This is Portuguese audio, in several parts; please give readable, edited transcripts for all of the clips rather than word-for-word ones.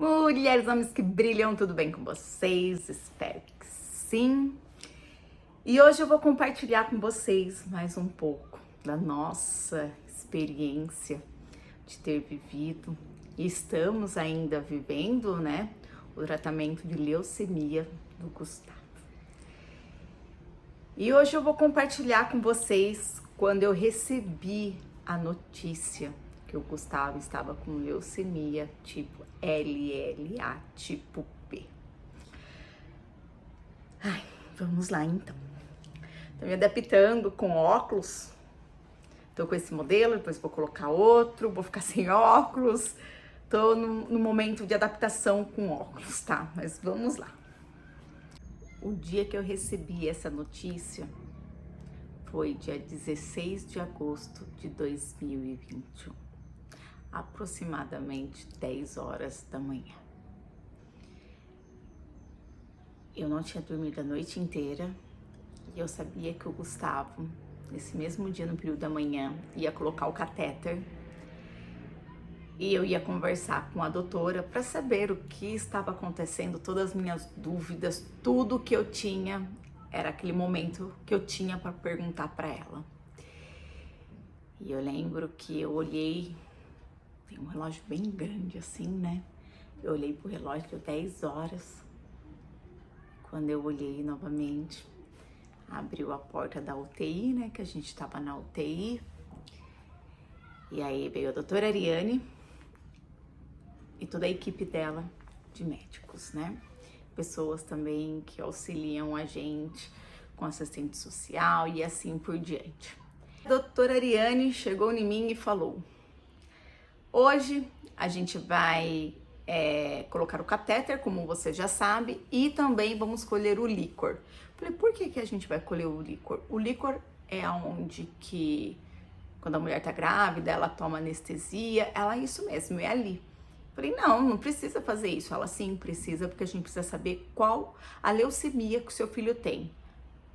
Mulheres, homens que brilham, tudo bem com vocês? Espero que sim. E hoje eu vou compartilhar com vocês mais um pouco da nossa experiência de ter vivido e estamos ainda vivendo, né, o tratamento de leucemia do Gustavo. E hoje eu vou compartilhar com vocês quando eu recebi a notícia que o Gustavo estava com leucemia tipo LLA tipo P. Ai, vamos lá então. Tô me adaptando com óculos. Tô com esse modelo, depois vou colocar outro, vou ficar sem óculos. Tô no momento de adaptação com óculos, tá? Mas vamos lá. O dia que eu recebi essa notícia foi dia 16 de agosto de 2021, aproximadamente 10 horas da manhã. Eu não tinha dormido a noite inteira e eu sabia que o Gustavo, nesse mesmo dia, no período da manhã, ia colocar o catéter e eu ia conversar com a doutora para saber o que estava acontecendo, todas as minhas dúvidas, tudo que eu tinha. Era aquele momento que eu tinha para perguntar para ela. E eu lembro que eu olhei, tem um relógio bem grande assim, né? Eu olhei pro relógio, deu 10 horas. Quando eu olhei novamente, abriu a porta da UTI, né? Que a gente tava na UTI. E aí veio a doutora Ariane e toda a equipe dela de médicos, né? Pessoas também que auxiliam a gente com assistente social e assim por diante. A doutora Ariane chegou em mim e falou: hoje a gente vai colocar o catéter, como você já sabe, e também vamos colher o líquor. Falei, por que a gente vai colher o líquor? O líquor é onde que, quando a mulher tá grávida, ela toma anestesia, ela, isso mesmo, é ali. Falei, não precisa fazer isso. Ela, sim, precisa, porque a gente precisa saber qual a leucemia que o seu filho tem.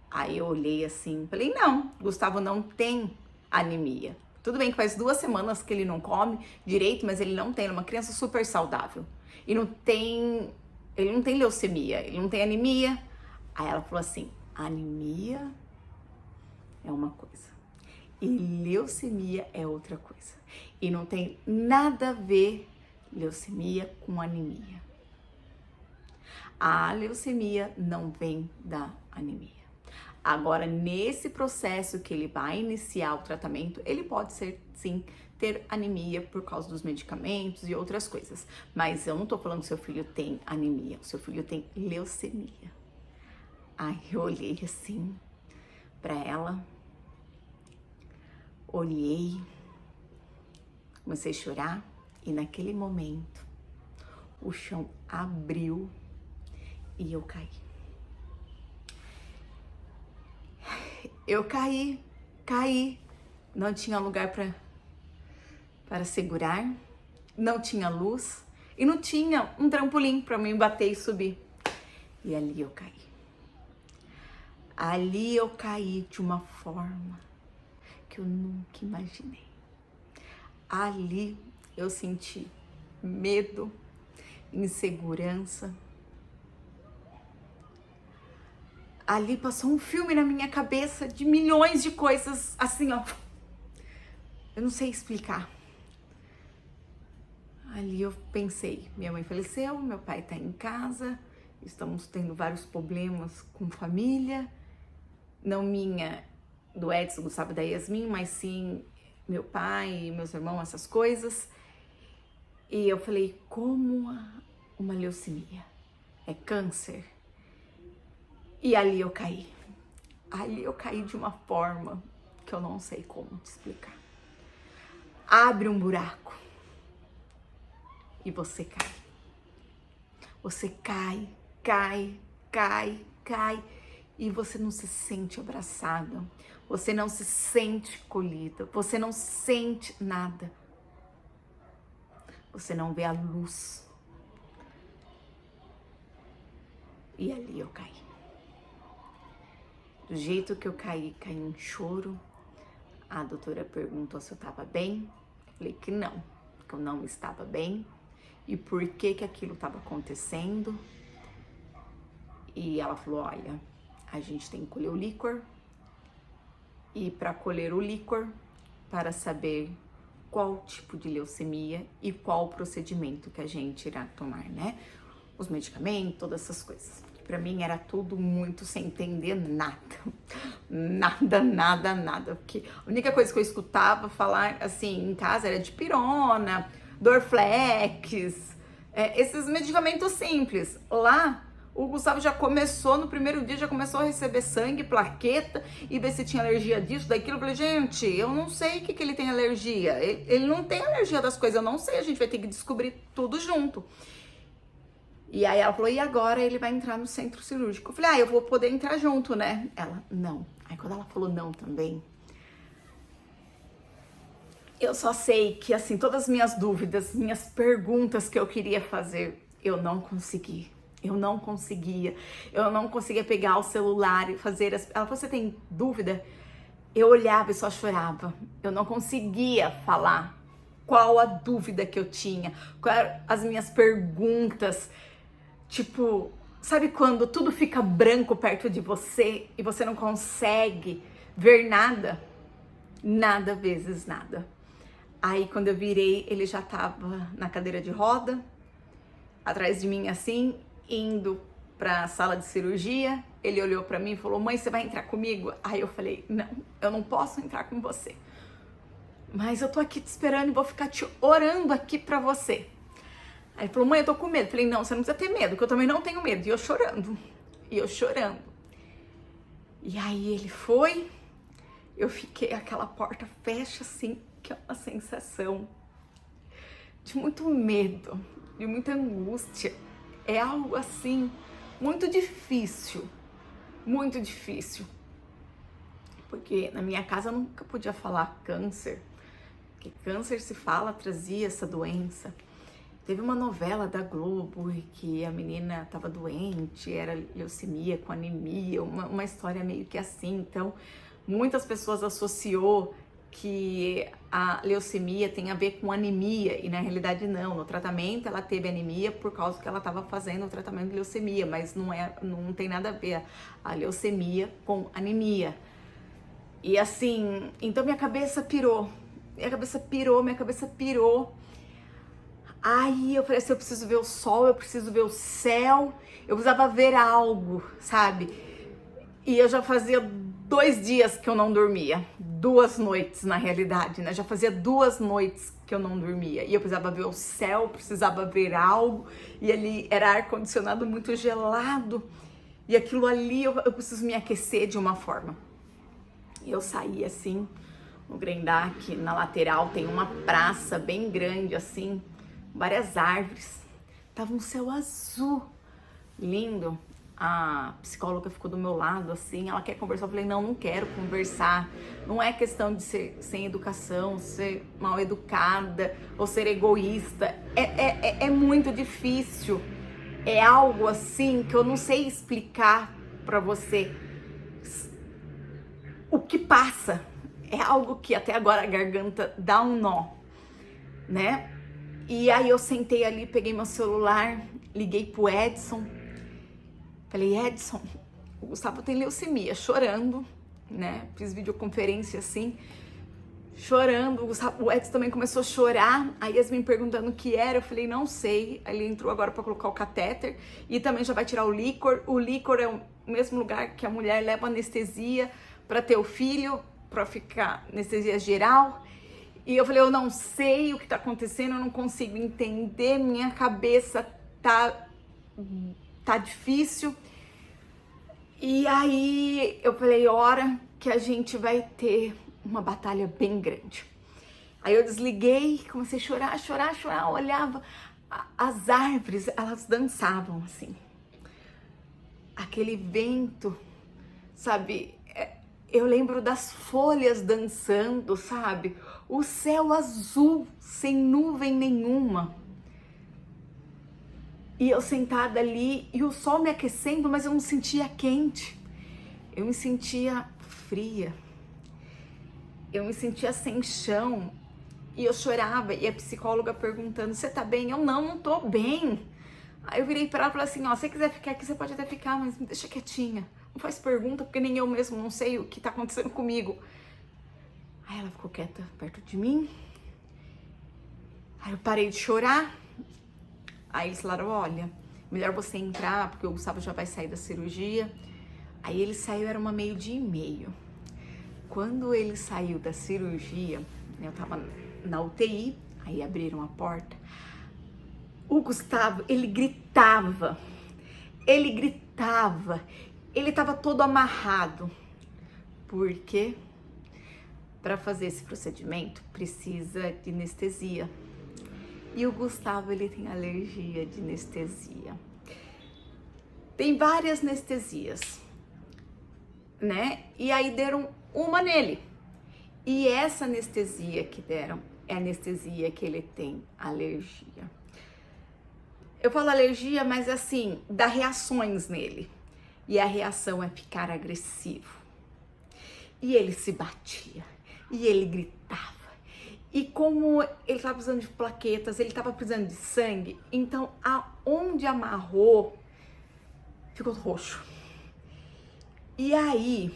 Aí eu olhei assim, falei, não, Gustavo não tem anemia. Tudo bem que faz 2 semanas que ele não come direito, mas ele não tem, ele é uma criança super saudável. E ele não tem leucemia, ele não tem anemia. Aí ela falou assim, anemia é uma coisa e leucemia é outra coisa. E não tem nada a ver leucemia com anemia. A leucemia não vem da anemia. Agora, nesse processo que ele vai iniciar o tratamento, ele pode ser, sim, ter anemia por causa dos medicamentos e outras coisas. Mas eu não tô falando que seu filho tem anemia, o seu filho tem leucemia. Aí eu olhei assim pra ela, olhei, comecei a chorar e naquele momento o chão abriu e eu caí. Eu caí, não tinha lugar para segurar, não tinha luz e não tinha um trampolim para mim bater e subir. E ali eu caí. Ali eu caí de uma forma que eu nunca imaginei. Ali eu senti medo, insegurança. Ali passou um filme na minha cabeça de milhões de coisas, assim, ó. Eu não sei explicar. Ali eu pensei, minha mãe faleceu, meu pai tá em casa, estamos tendo vários problemas com família. Não minha, do Edson, Gustavo e da Yasmin, mas sim meu pai, meus irmãos, essas coisas. E eu falei, como uma leucemia? É câncer? E ali eu caí. Ali eu caí de uma forma que eu não sei como te explicar. Abre um buraco e você cai. Você cai e você não se sente abraçada. Você não se sente colhida. Você não sente nada. Você não vê a luz. E ali eu caí. Do jeito que eu caí em choro. A doutora perguntou se eu estava bem. Eu falei que não eu não estava bem. e por que que aquilo estava acontecendo. E ela falou, olha, a gente tem que colher o líquor, e para colher o líquor, para saber qual tipo de leucemia e qual o procedimento que a gente irá tomar, né? Os medicamentos, todas essas coisas. Para mim era tudo muito sem entender nada, nada, porque a única coisa que eu escutava falar assim em casa era de pirona, Dorflex, esses medicamentos simples. Lá o Gustavo já começou, no primeiro dia, já começou a receber sangue, plaqueta, e ver se tinha alergia disso, daquilo. Eu falei, gente, eu não sei o que ele tem alergia. Ele não tem alergia das coisas, eu não sei, a gente vai ter que descobrir tudo junto. E aí ela falou, e agora ele vai entrar no centro cirúrgico? Eu falei, eu vou poder entrar junto, né? Ela, não. Aí quando ela falou não também, eu só sei que, assim, todas as minhas dúvidas, minhas perguntas que eu queria fazer, eu não consegui. Eu não conseguia pegar o celular e fazer as... Ela falou, você tem dúvida? Eu olhava e só chorava. Eu não conseguia falar qual a dúvida que eu tinha, quais eram as minhas perguntas. Tipo, sabe quando tudo fica branco perto de você e você não consegue ver nada? Nada vezes nada. Aí quando eu virei, ele já tava na cadeira de roda, atrás de mim assim, indo pra sala de cirurgia. Ele olhou pra mim e falou, mãe, você vai entrar comigo? Aí eu falei, não, eu não posso entrar com você. Mas eu tô aqui te esperando e vou ficar te orando aqui pra você. Aí ele falou, mãe, eu tô com medo. Eu falei, não, você não precisa ter medo, que eu também não tenho medo. E eu chorando. E aí ele foi, eu fiquei, aquela porta fecha assim, que é uma sensação de muito medo, de muita angústia. É algo assim, muito difícil. Muito difícil. Porque na minha casa eu nunca podia falar câncer. Porque câncer se fala, trazia essa doença. Teve uma novela da Globo que a menina estava doente, era leucemia com anemia, uma história meio que assim. Então, muitas pessoas associou que a leucemia tem a ver com anemia, e na realidade não. No tratamento ela teve anemia por causa que ela estava fazendo o tratamento de leucemia, mas não tem nada a ver a leucemia com anemia. E assim, então minha cabeça pirou. Aí eu falei assim, eu preciso ver o sol, eu preciso ver o céu, eu precisava ver algo, sabe? E eu já fazia 2 dias que eu não dormia, 2 noites na realidade, né? Já fazia 2 noites que eu não dormia. E eu precisava ver o céu, precisava ver algo, e ali era ar-condicionado muito gelado, e aquilo ali eu preciso me aquecer de uma forma. E eu saí assim, no Grendac, na lateral tem uma praça bem grande assim, várias árvores, tava um céu azul, lindo. A psicóloga ficou do meu lado assim, ela quer conversar, eu falei, não quero conversar, não é questão de ser sem educação, ser mal educada ou ser egoísta, é muito difícil, é algo assim que eu não sei explicar pra você o que passa, é algo que até agora a garganta dá um nó, né? E aí eu sentei ali, peguei meu celular, liguei pro Edson, falei, Edson, o Gustavo tem leucemia, chorando, né? Fiz videoconferência assim, chorando, o Edson também começou a chorar, aí Yasmin perguntando o que era, eu falei, não sei, aí ele entrou agora para colocar o catéter e também já vai tirar o líquor é o mesmo lugar que a mulher leva anestesia para ter o filho, para ficar anestesia geral. E eu falei, eu não sei o que tá acontecendo, eu não consigo entender, minha cabeça tá difícil. E aí eu falei, hora que a gente vai ter uma batalha bem grande. Aí eu desliguei, comecei a chorar, olhava as árvores, elas dançavam assim. Aquele vento, sabe? Eu lembro das folhas dançando, sabe? O céu azul, sem nuvem nenhuma. E eu sentada ali, e o sol me aquecendo, mas eu não sentia quente. Eu me sentia fria. Eu me sentia sem chão. E eu chorava, e a psicóloga perguntando, você tá bem? Eu, não tô bem. Aí eu virei pra ela e falei assim, ó, se você quiser ficar aqui, você pode até ficar, mas me deixa quietinha. Não faz pergunta, porque nem eu mesmo não sei o que tá acontecendo comigo. Aí ela ficou quieta perto de mim. Aí eu parei de chorar. Aí eles falaram, olha, melhor você entrar, porque o Gustavo já vai sair da cirurgia. Aí ele saiu, era 12:30. Quando ele saiu da cirurgia, eu tava na UTI, aí abriram a porta. O Gustavo, ele gritava, ele tava todo amarrado, porque para fazer esse procedimento precisa de anestesia. E o Gustavo, ele tem alergia de anestesia. Tem várias anestesias, né? E aí deram uma nele. E essa anestesia que deram é a anestesia que ele tem alergia. Eu falo alergia, mas assim, dá reações nele. E a reação é ficar agressivo. E ele se batia. E ele gritava. E como ele estava precisando de plaquetas, ele estava precisando de sangue, então aonde amarrou, ficou roxo. E aí,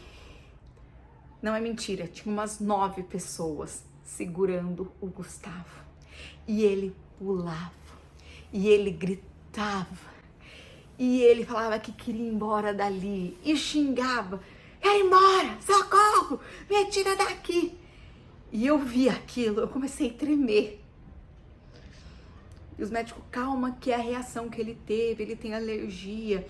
não é mentira, tinha umas 9 pessoas segurando o Gustavo. E ele pulava. E ele gritava, e ele falava que queria ir embora dali, e xingava, quero ir embora, socorro, me tira daqui. E eu vi aquilo, eu comecei a tremer. E os médicos, calma, que é a reação que ele teve, ele tem alergia,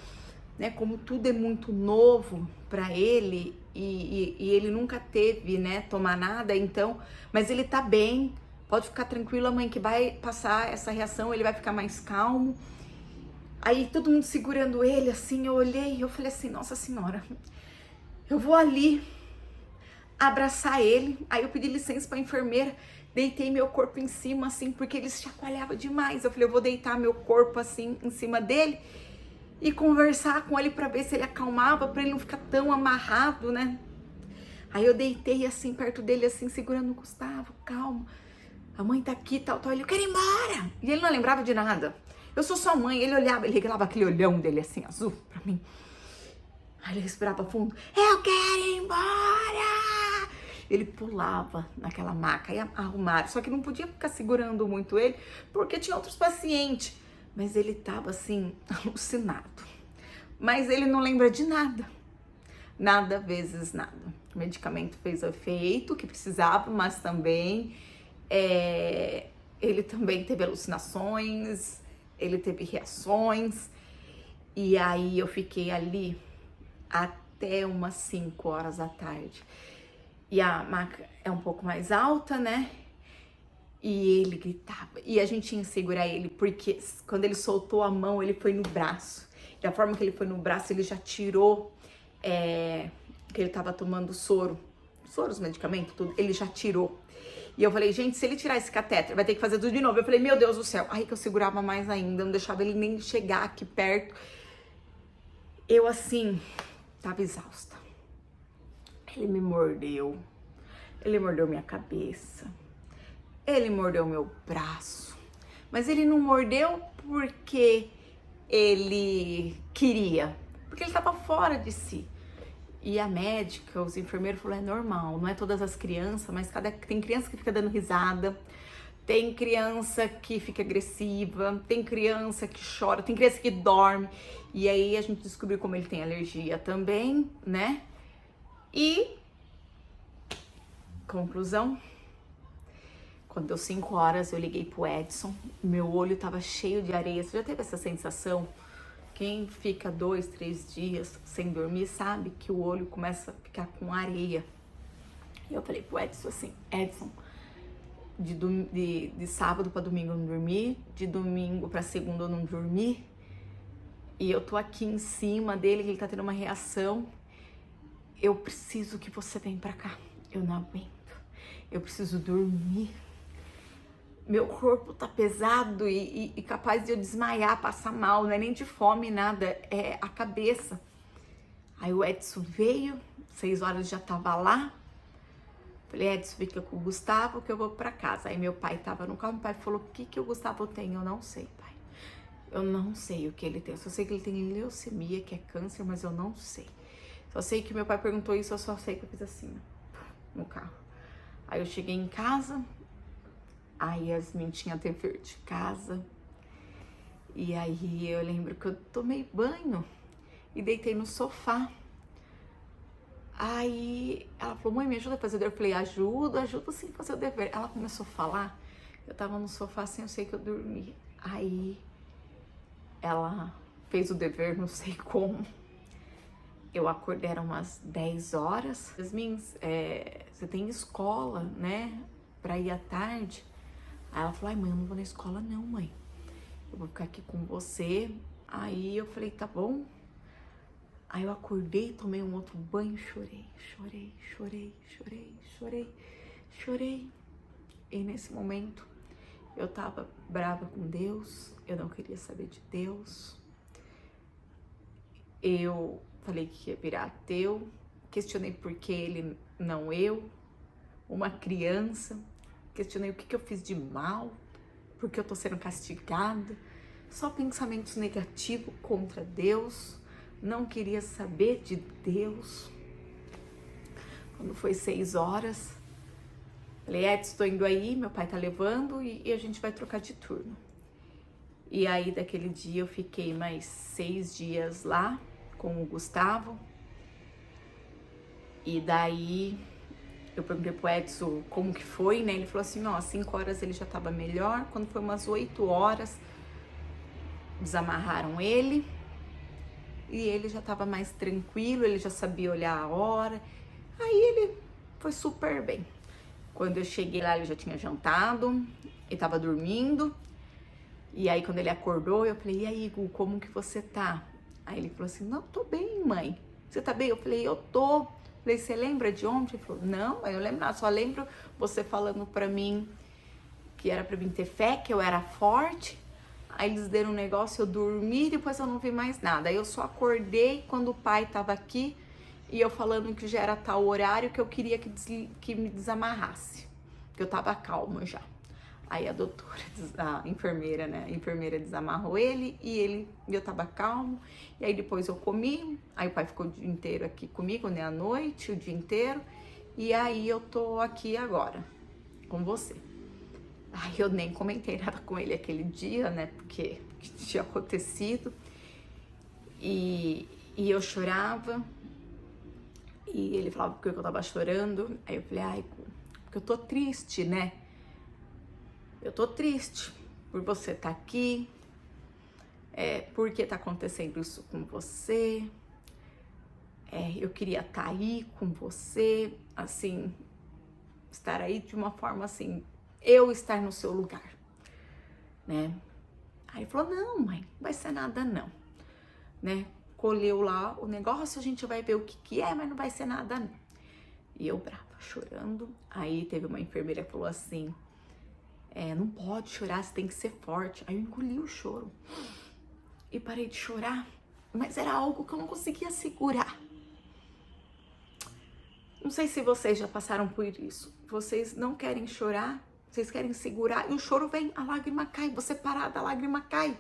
né? Como tudo é muito novo para ele, e ele nunca teve, né, tomar nada, então, mas ele tá bem. Pode ficar tranquila, mãe, que vai passar essa reação, ele vai ficar mais calmo. Aí todo mundo segurando ele, assim, eu olhei e eu falei assim, nossa senhora, eu vou ali abraçar ele. Aí eu pedi licença pra enfermeira, deitei meu corpo em cima, assim, porque ele chacoalhava demais. Eu falei, eu vou deitar meu corpo, assim, em cima dele e conversar com ele pra ver se ele acalmava, pra ele não ficar tão amarrado, né? Aí eu deitei, assim, perto dele, assim, segurando o Gustavo, calma. A mãe tá aqui, tal, tal. Ele, eu quero ir embora. E ele não lembrava de nada. Eu sou sua mãe. Ele olhava, ele regalava aquele olhão dele assim, azul, pra mim. Aí ele respirava fundo. Eu quero ir embora. Ele pulava naquela maca e arrumaram. Só que não podia ficar segurando muito ele, porque tinha outros pacientes. Mas ele tava assim, alucinado. Mas ele não lembra de nada. Nada vezes nada. O medicamento fez o efeito que precisava, mas também... ele também teve alucinações, ele teve reações, e aí eu fiquei ali até umas 5 horas da tarde. E a maca é um pouco mais alta, né? E ele gritava, e a gente tinha que segurar ele, porque quando ele soltou a mão, ele foi no braço. E a forma que ele foi no braço, ele já tirou, que ele tava tomando soro, os medicamentos, tudo, ele já tirou. E eu falei, gente, se ele tirar esse catéter, vai ter que fazer tudo de novo. Eu falei, meu Deus do céu. Aí que eu segurava mais ainda, não deixava ele nem chegar aqui perto. Eu, assim, tava exausta. Ele me mordeu. Ele mordeu minha cabeça. Ele mordeu meu braço. Mas ele não mordeu porque ele queria. Porque ele tava fora de si. E a médica, os enfermeiros falaram, é normal, não é todas as crianças, mas tem criança que fica dando risada, tem criança que fica agressiva, tem criança que chora, tem criança que dorme. E aí a gente descobriu como ele tem alergia também, né? E, conclusão, quando deu 5 horas eu liguei pro Edson, meu olho tava cheio de areia. Você já teve essa sensação? Quem fica 2, 3 dias sem dormir sabe que o olho começa a ficar com areia. E eu falei pro Edson assim, Edson, de sábado para domingo eu não dormi, de domingo para segunda eu não dormi, e eu tô aqui em cima dele, que ele tá tendo uma reação. Eu preciso que você venha pra cá, eu não aguento, eu preciso dormir. Meu corpo tá pesado e capaz de eu desmaiar, passar mal, não é nem de fome, nada, é a cabeça. Aí o Edson veio, 6 horas já tava lá, Falei, Edson, fica com o Gustavo que eu vou pra casa. Aí meu pai tava no carro, meu pai falou, o que que o Gustavo tem? Eu não sei, pai. Eu não sei o que ele tem. Eu só sei que ele tem leucemia, que é câncer, mas eu não sei. Só sei que meu pai perguntou isso, eu só sei que eu fiz assim, no carro. Aí eu cheguei em casa, a Yasmin tinha dever de casa. E aí eu lembro que eu tomei banho e deitei no sofá. Aí ela falou, mãe, me ajuda a fazer o dever. Eu falei, ajudo sim a fazer o dever. Ela começou a falar, eu tava no sofá assim, eu sei que eu dormi. Aí ela fez o dever, não sei como. Eu acordei, eram umas 10 horas. Yasmin, você tem escola, né, pra ir à tarde? Aí ela falou, ai mãe, eu não vou na escola não, mãe. Eu vou ficar aqui com você. Aí eu falei, tá bom. Aí eu acordei, tomei um outro banho, chorei. E nesse momento eu tava brava com Deus, eu não queria saber de Deus. Eu falei que ia virar ateu, questionei por que ele, não eu, uma criança. Questionei o que eu fiz de mal, porque eu tô sendo castigada. Só pensamentos negativos contra Deus. Não queria saber de Deus. Quando foi 6 horas, falei, Edson, tô indo aí, meu pai tá levando e a gente vai trocar de turno. E aí, daquele dia, eu fiquei mais 6 dias lá com o Gustavo. E daí, eu perguntei pro Edson como que foi, né? Ele falou assim, ó, 5 horas ele já tava melhor. Quando foi umas 8 horas, desamarraram ele. E ele já tava mais tranquilo, ele já sabia olhar a hora. Aí ele foi super bem. Quando eu cheguei lá, ele já tinha jantado, ele tava dormindo. E aí, quando ele acordou, eu falei, e aí, Gu, como que você tá? Aí ele falou assim, não, tô bem, mãe. Você tá bem? Eu falei, eu tô. Falei, você lembra de ontem? Ele falou, não, mãe, eu lembro nada, só lembro você falando pra mim que era pra mim ter fé, que eu era forte. Aí eles deram um negócio, eu dormi, depois eu não vi mais nada. Aí eu só acordei quando o pai tava aqui e eu falando que já era tal horário que eu queria que me desamarrasse, que eu tava calma já. Aí a doutora, a enfermeira, né? A enfermeira desamarrou ele e eu tava calmo. E aí depois eu comi, aí o pai ficou o dia inteiro aqui comigo, né? À noite, o dia inteiro. E aí eu tô aqui agora, com você. Aí eu nem comentei nada com ele aquele dia, né? Porque tinha acontecido. E eu chorava. E ele falava porque eu tava chorando. Aí eu falei, ai, porque eu tô triste, né? Eu tô triste por você estar aqui. Por que tá acontecendo isso com você? Eu queria estar aí com você, assim, estar aí de uma forma assim, eu estar no seu lugar, né? Aí ele falou, não, mãe, não vai ser nada não, né? Colheu lá o negócio, a gente vai ver o que é, mas não vai ser nada não. E eu brava, chorando. Aí teve uma enfermeira que falou assim, não pode chorar, você tem que ser forte. Aí eu engoli o choro e parei de chorar, mas era algo que eu não conseguia segurar. Não sei se vocês já passaram por isso. Vocês não querem chorar, vocês querem segurar e o choro vem, a lágrima cai, você parada, a lágrima cai.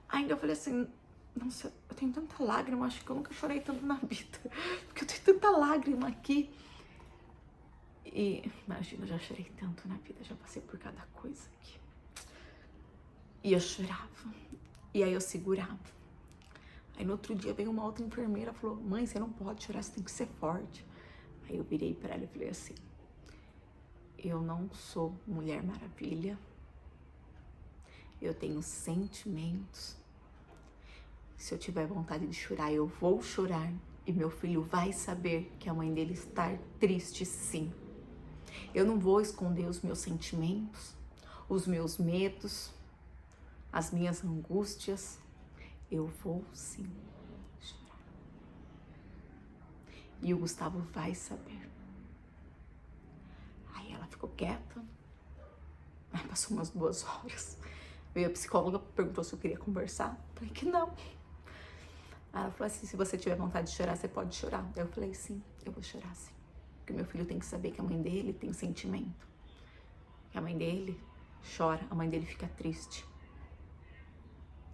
Ainda eu falei assim, nossa, eu tenho tanta lágrima, acho que eu nunca chorei tanto na vida, porque eu tenho tanta lágrima aqui. E imagina, eu já chorei tanto na vida, já passei por cada coisa aqui. E eu chorava, e aí eu segurava. Aí no outro dia veio uma outra enfermeira e falou, mãe, você não pode chorar, você tem que ser forte. Aí eu virei pra ela e falei assim, eu não sou Mulher Maravilha, eu tenho sentimentos. Se eu tiver vontade de chorar, eu vou chorar e meu filho vai saber que a mãe dele está triste, sim. Eu não vou esconder os meus sentimentos, os meus medos, as minhas angústias. Eu vou sim chorar. E o Gustavo vai saber. Aí ela ficou quieta. Aí passou umas 2 horas. Veio a psicóloga, perguntou se eu queria conversar. Falei que não. Aí ela falou assim, se você tiver vontade de chorar, você pode chorar. Eu falei, sim, eu vou chorar sim. Porque meu filho tem que saber que a mãe dele tem sentimento. Que a mãe dele chora, a mãe dele fica triste.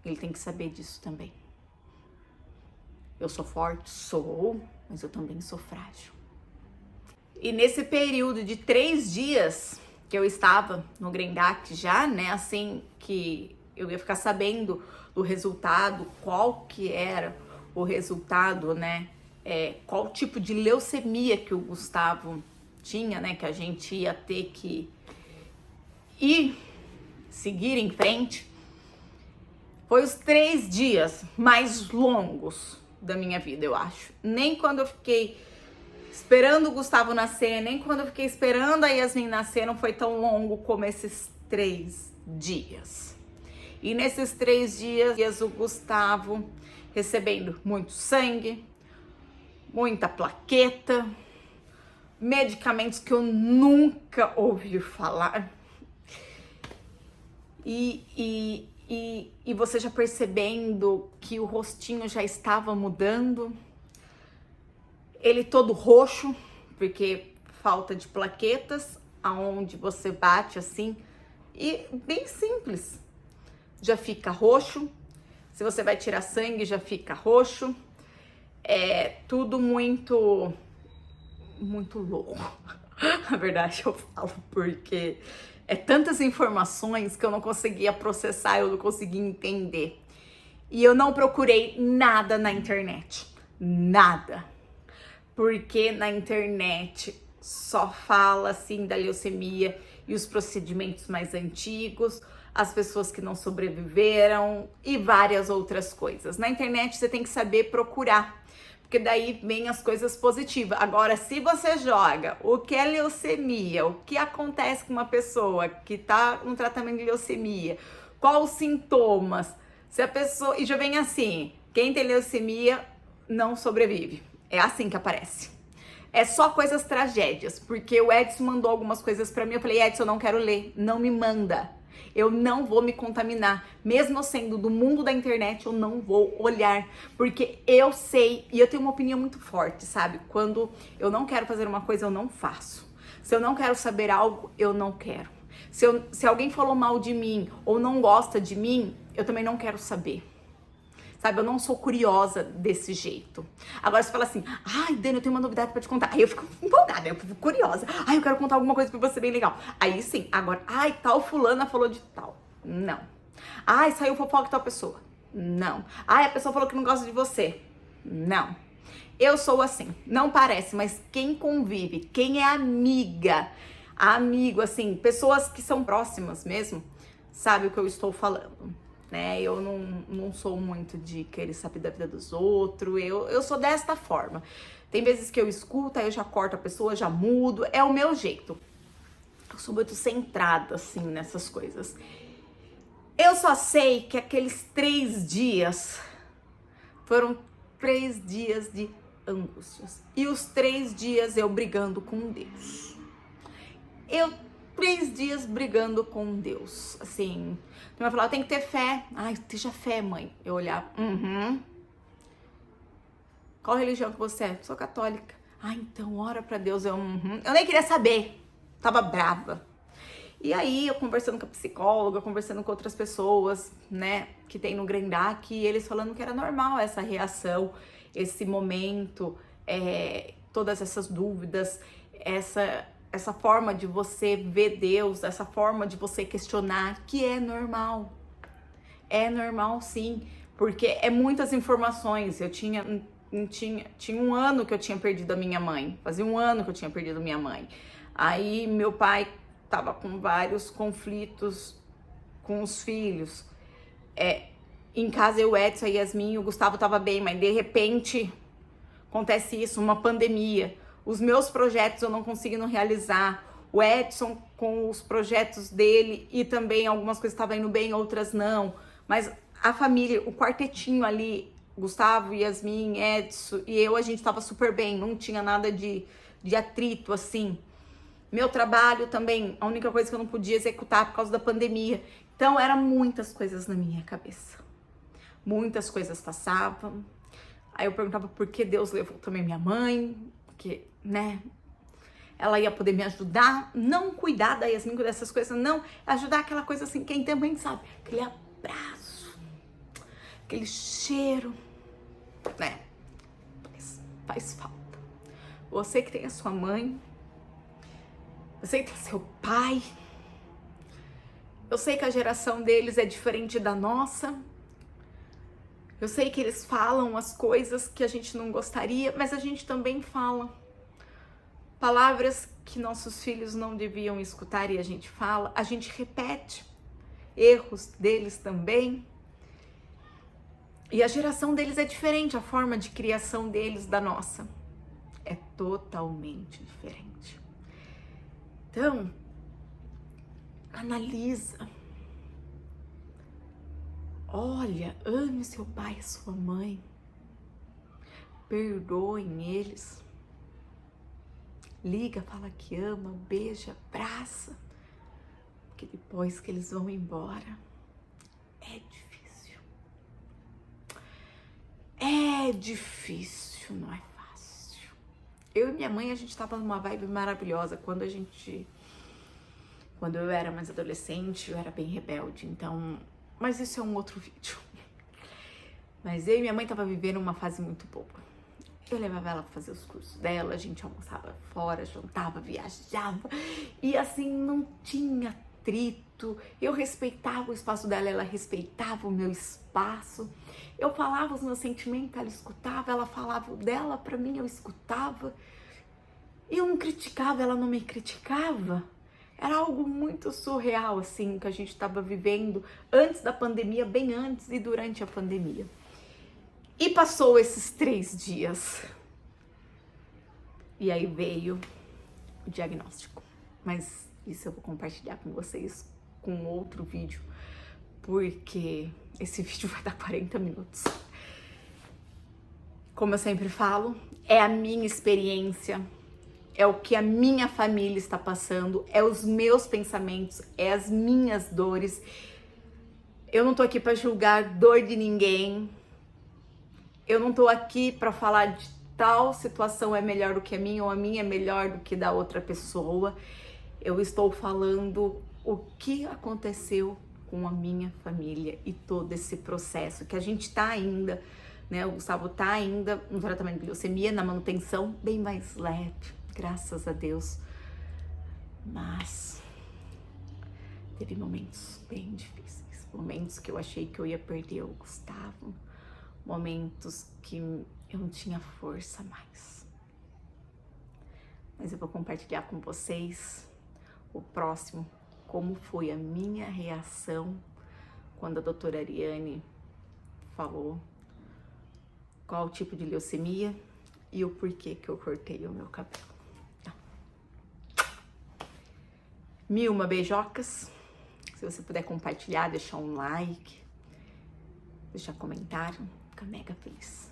Ele tem que saber disso também. Eu sou forte? Sou, mas eu também sou frágil. E nesse período de 3 dias que eu estava no Grendac já, né, assim que eu ia ficar sabendo do resultado, qual que era o resultado, né, qual tipo de leucemia que o Gustavo tinha, né, que a gente ia ter que ir seguir em frente. Foi os 3 dias mais longos da minha vida, eu acho. Nem quando eu fiquei esperando o Gustavo nascer, nem quando eu fiquei esperando a Yasmin nascer, não foi tão longo como esses 3 dias. E nesses 3 dias, o Gustavo recebendo muito sangue, muita plaqueta, medicamentos que eu nunca ouvi falar. E você já percebendo que o rostinho já estava mudando, ele todo roxo, porque falta de plaquetas, aonde você bate assim, e bem simples, já fica roxo. Se você vai tirar sangue, já fica roxo. É tudo muito louco. Na verdade, eu falo porque é tantas informações que eu não conseguia processar, eu não conseguia entender. E eu não procurei nada na internet. Nada. Porque na internet só fala assim da leucemia e os procedimentos mais antigos, as pessoas que não sobreviveram e várias outras coisas. Na internet você tem que saber procurar, porque daí vem as coisas positivas. Agora, se você joga o que é leucemia, o que acontece com uma pessoa que tá no tratamento de leucemia, quais os sintomas, se a pessoa... E já vem assim, quem tem leucemia não sobrevive. É assim que aparece. É só coisas tragédias, porque o Edson mandou algumas coisas pra mim, eu falei, Edson, eu não quero ler, não me manda. Eu não vou me contaminar, mesmo sendo do mundo da internet, eu não vou olhar, porque eu sei, e eu tenho uma opinião muito forte, sabe? Quando eu não quero fazer uma coisa, eu não faço. Se eu não quero saber algo, eu não quero. Se alguém falou mal de mim ou não gosta de mim, eu também não quero saber. Sabe, eu não sou curiosa desse jeito. Agora você fala assim, ai, Dani, eu tenho uma novidade pra te contar. Aí eu fico empolgada, eu fico curiosa. Ai, eu quero contar alguma coisa pra você bem legal. Aí sim, agora, ai, tal fulana falou de tal. Não. Ai, saiu fofoca de tal pessoa. Não. Ai, a pessoa falou que não gosta de você. Não. Eu sou assim, não parece, mas quem convive, quem é amigo, assim, pessoas que são próximas mesmo, sabe o que eu estou falando. Né? Eu não sou muito de querer saber da vida dos outros, eu sou desta forma. Tem vezes que eu escuto, aí eu já corto a pessoa, já mudo, é o meu jeito. Eu sou muito centrada, assim, nessas coisas. Eu só sei que aqueles 3 dias foram 3 dias de angústias. E os 3 dias eu brigando com Deus. 3 dias brigando com Deus, assim... Minha mãe falava, tem que ter fé. Ai, esteja fé, mãe. Eu olhava, Qual religião que você é? Sou católica. Ah, então ora pra Deus. Eu nem queria saber. Tava brava. E aí, eu conversando com a psicóloga, conversando com outras pessoas, né, que tem no Grendac, e eles falando que era normal essa reação, esse momento, todas essas dúvidas, essa forma de você ver Deus, essa forma de você questionar, que é normal. É normal, sim, porque é muitas informações. Eu tinha 1 ano que eu tinha perdido a minha mãe. Fazia 1 ano que eu tinha perdido a minha mãe. Aí meu pai tava com vários conflitos com os filhos. Em casa eu, Edson, a Yasmin, o Gustavo tava bem, mas de repente acontece isso, uma pandemia. Os meus projetos eu não conseguindo realizar. O Edson com os projetos dele e também algumas coisas estavam indo bem, outras não. Mas a família, o quartetinho ali, Gustavo, Yasmin, Edson e eu, a gente tava super bem. Não tinha nada de atrito, assim. Meu trabalho também, a única coisa que eu não podia executar por causa da pandemia. Então, eram muitas coisas na minha cabeça. Muitas coisas passavam. Aí eu perguntava por que Deus levou também minha mãe, porque, né? ela ia poder me ajudar, não cuidar da Yasmin, dessas coisas, não, ajudar aquela coisa assim, quem também sabe, aquele abraço, aquele cheiro, né? Faz falta. Você que tem a sua mãe, você que tem seu pai, eu sei que a geração deles é diferente da nossa, eu sei que eles falam as coisas que a gente não gostaria, mas a gente também fala palavras que nossos filhos não deviam escutar e a gente fala, a gente repete erros deles também. E a geração deles é diferente, a forma de criação deles da nossa é totalmente diferente. Então, analisa. Olha, ame seu pai e sua mãe. Perdoem eles. Liga, fala que ama, beija, abraça. Porque depois que eles vão embora, é difícil. É difícil, não é fácil. Eu e minha mãe, a gente tava numa vibe maravilhosa. Quando eu era mais adolescente, eu era bem rebelde, então... Mas isso é um outro vídeo. Mas eu e minha mãe tava vivendo uma fase muito boa. Eu levava ela pra fazer os cursos dela, a gente almoçava fora, jantava, viajava. E assim, não tinha atrito. Eu respeitava o espaço dela, ela respeitava o meu espaço. Eu falava os meus sentimentos, ela escutava. Ela falava o dela pra mim, eu escutava. Eu não criticava, ela não me criticava. Era algo muito surreal, assim, que a gente estava vivendo antes da pandemia, bem antes e durante a pandemia. E passou esses 3 dias. E aí veio o diagnóstico. Mas isso eu vou compartilhar com vocês com outro vídeo, porque esse vídeo vai dar 40 minutos. Como eu sempre falo, é a minha experiência, é o que a minha família está passando, é os meus pensamentos, é as minhas dores. Eu não tô aqui para julgar dor de ninguém. Eu não tô aqui para falar de tal situação é melhor do que a minha ou a minha é melhor do que da outra pessoa. Eu estou falando o que aconteceu com a minha família e todo esse processo que a gente tá ainda, né? O Gustavo tá ainda no tratamento de leucemia, na manutenção, bem mais leve. Graças a Deus, mas teve momentos bem difíceis, momentos que eu achei que eu ia perder o Gustavo, momentos que eu não tinha força mais. Mas eu vou compartilhar com vocês o próximo, como foi a minha reação quando a doutora Ariane falou qual o tipo de leucemia e o porquê que eu cortei o meu cabelo. 1000 beijocas. Se você puder compartilhar, deixar um like, deixar comentário, fica mega feliz.